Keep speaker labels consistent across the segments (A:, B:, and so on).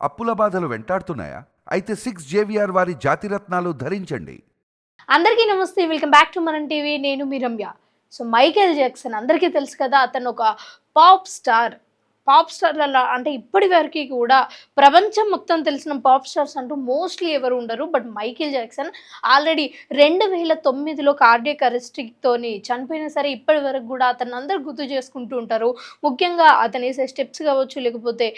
A: అప్పుల బాధలు వెంటాడుతున్నాయా? అయితే 6 జేవిఆర్ వారి జాతిరత్నాలు ధరించండి.
B: అందరికీ నమస్తే. వెల్కమ్ బ్యాక్ టు మనం టీవీ. నేను మీ రమ్య. సో మైకేల్ జాక్సన్ అందరికీ తెలుసు కదా. అతను ఒక పాప్ స్టార్. పాప్ స్టార్‌లలో అంటే ఇప్పటి వరకి కూడా ప్రపంచం మొత్తం తెలిసిన పాప్ స్టార్స్ అంటూ మోస్ట్‌లీ ఎవరు ఉండరు. బట్ మైకేల్ జాక్సన్ ఆల్రెడీ 2009లో కార్డియాక్ అరెస్ట్‌తోని చనిపోయినా సరే ఇప్పటి వరకు కూడా అతన్ని అందరూ గుర్తు చేసుకుంటూ ఉంటారు. ముఖ్యంగా అతను వేసే స్టెప్స్ కావచ్చు, లేకపోతే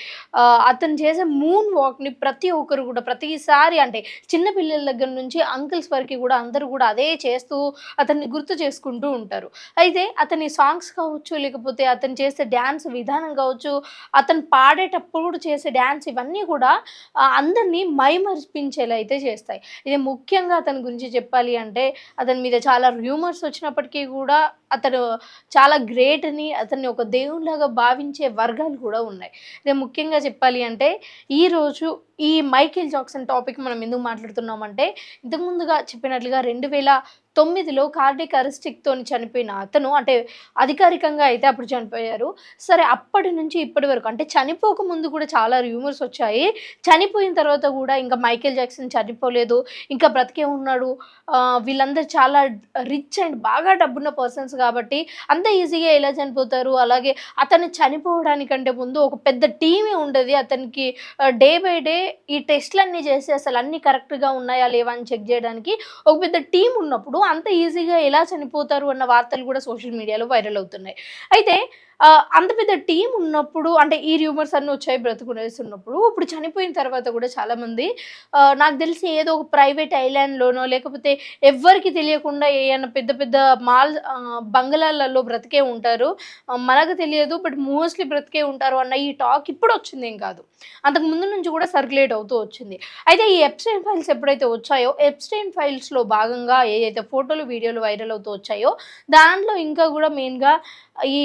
B: అతను చేసే మూన్ వాక్‌ని ప్రతి ఒక్కరు కూడా ప్రతిసారి అంటే చిన్న పిల్లల దగ్గర నుంచి అంకుల్స్ వరకు కూడా అందరూ కూడా అదే చేస్తూ అతన్ని గుర్తు చేసుకుంటూ ఉంటారు. అయితే అతని సాంగ్స్ కావచ్చు, లేకపోతే అతను చేసే డాన్స్ విధానం కావచ్చు, అతను పాడేటప్పుడు కూడా చేసే డాన్స్ ఇవన్నీ కూడా అందరినీ మైమరిపించేలా అయితే చేస్తాయి. ఇది ముఖ్యంగా అతని గురించి చెప్పాలి అంటే అతని మీద చాలా రూమర్స్ వచ్చినప్పటికీ కూడా అతను చాలా గ్రేట్ అని, అతన్ని ఒక దేవునిలాగా భావించే వర్గాలు కూడా ఉన్నాయి. ఇదే ముఖ్యంగా చెప్పాలి అంటే ఈరోజు ఈ మైకేల్ జాక్సన్ టాపిక్ మనం ఎందుకు మాట్లాడుతున్నామంటే, ఇంతకు ముందుగా చెప్పినట్లుగా 2009లో కార్డియాక్ అరెస్ట్‌తోని చనిపోయిన అతను అంటే అధికారికంగా అయితే అప్పుడు చనిపోయారు. సరే అప్పటి నుంచి ఇప్పటి వరకు అంటే చనిపోక ముందు కూడా చాలా రూమర్స్ వచ్చాయి. చనిపోయిన తర్వాత కూడా ఇంకా మైకేల్ జాక్సన్ చనిపోలేదు, ఇంకా బ్రతికే ఉన్నాడు. వీళ్ళందరూ చాలా రిచ్ అండ్ బాగా డబ్బున్న పర్సన్స్ కాబట్టి అంత ఈజీగా ఎలా చనిపోతారు? అలాగే అతను చనిపోవడానికంటే ముందు ఒక పెద్ద టీమే ఉండేది. అతనికి డే బై డే ఈ టెస్ట్‌లన్నీ చేసి అసలు అన్నీ కరెక్ట్‌గా ఉన్నాయా లేవా అని చెక్ చేయడానికి ఒక పెద్ద టీమ్ ఉన్నప్పుడు అంత ఈజీగా ఎలా చనిపోతారు అన్న వార్తలు కూడా సోషల్ మీడియాలో వైరల్ అవుతున్నాయి. అయితే అంత పెద్ద టీమ్ ఉన్నప్పుడు అంటే ఈ రూమర్స్ అన్నీ వచ్చాయి బ్రతికునేస్తున్నప్పుడు. ఇప్పుడు చనిపోయిన తర్వాత కూడా చాలామంది నాకు తెలిసి ఏదో ఒక ప్రైవేట్ ఐలాండ్‌లోనో లేకపోతే ఎవ్వరికీ తెలియకుండా ఏయన్నా పెద్ద పెద్ద బంగళాలలో బ్రతికే ఉంటారు. మనకు తెలియదు బట్ మోస్ట్‌లీ బ్రతికే ఉంటారు అన్న ఈ టాక్ ఇప్పుడొచ్చిందేం కాదు. అంతకు ముందు నుంచి కూడా సర్క్యులేట్ అవుతూ వచ్చింది. అయితే ఈ ఎప్‌స్టైన్ ఫైల్స్ ఎప్పుడైతే వచ్చాయో, ఎప్‌స్టైన్ ఫైల్స్‌లో భాగంగా ఏదైతే ఫోటోలు, వీడియోలు వైరల్ అవుతూ వచ్చాయో దాంట్లో ఇంకా కూడా మెయిన్‌గా ఈ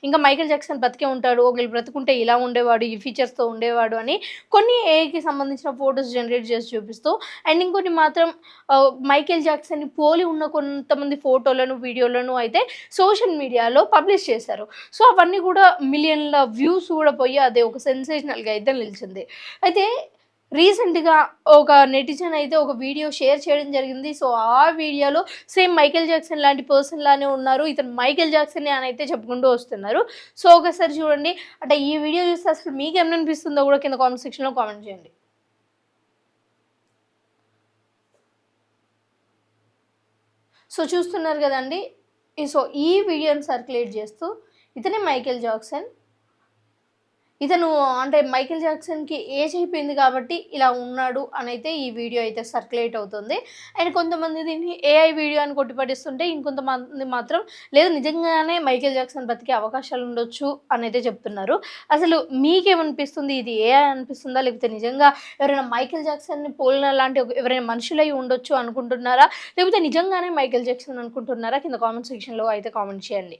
B: ఇంకా మైకేల్ జాక్సన్ బతికే ఉంటాడు. ఒకవేళ బ్రతికుంటే ఇలా ఉండేవాడు, ఈ ఫీచర్స్‌తో ఉండేవాడు అని కొన్ని ఏఐకి సంబంధించిన ఫోటోస్ జనరేట్ చేసి చూపిస్తూ అండ్ ఇంకొన్ని మాత్రం మైకేల్ జాక్సన్‌ని పోలి ఉన్న కొంతమంది ఫోటోలను, వీడియోలను అయితే సోషల్ మీడియాలో పబ్లిష్ చేశారు. సో అవన్నీ కూడా మిలియన్‌ల వ్యూస్ కూడా పోయి అది ఒక సెన్సేషనల్‌గా అయితే నిలిచింది. అయితే రీసెంట్‌గా ఒక నెటిజన్ అయితే ఒక వీడియో షేర్ చేయడం జరిగింది. సో ఆ వీడియోలో సేమ్ మైకేల్ జాక్సన్ లాంటి పర్సన్ లానే ఉన్నారు. ఇతను మైకేల్ జాక్సనే అని అయితే చెప్పుకుంటూ వస్తున్నారు. సో ఒకసారి చూడండి. అంటే ఈ వీడియో చూస్తే అసలు మీకేమనిపిస్తుందో కూడా కింద కామెంట్ సెక్షన్‌లో కామెంట్ చేయండి. సో చూస్తున్నారు కదండీ. సో ఈ వీడియోని సర్క్యులేట్ చేస్తూ ఇతనే మైకేల్ జాక్సన్. ఇతను అంటే మైకేల్ జాక్సన్‌కి ఏజ్ అయిపోయింది కాబట్టి ఇలా ఉన్నాడు అనైతే ఈ వీడియో అయితే సర్క్యులేట్ అవుతుంది. అండ్ కొంతమంది దీన్ని ఏఐ వీడియో అని కొట్టిపడేస్తుంటే, ఇంకొంతమంది మాత్రం లేదు నిజంగానే మైకేల్ జాక్సన్ బతికే అవకాశాలు ఉండొచ్చు అనైతే చెప్తున్నారు. అసలు మీకేమనిపిస్తుంది? ఇది ఏఐ అనిపిస్తుందా? లేకపోతే నిజంగా ఎవరైనా మైకేల్ జాక్సన్‌ని పోలిన లాంటి ఎవరైనా మనుషులై ఉండొచ్చు అనుకుంటున్నారా? లేకపోతే నిజంగానే మైకేల్ జాక్సన్ అనుకుంటున్నారా? కింద కామెంట్ సెక్షన్‌లో అయితే కామెంట్ చేయండి.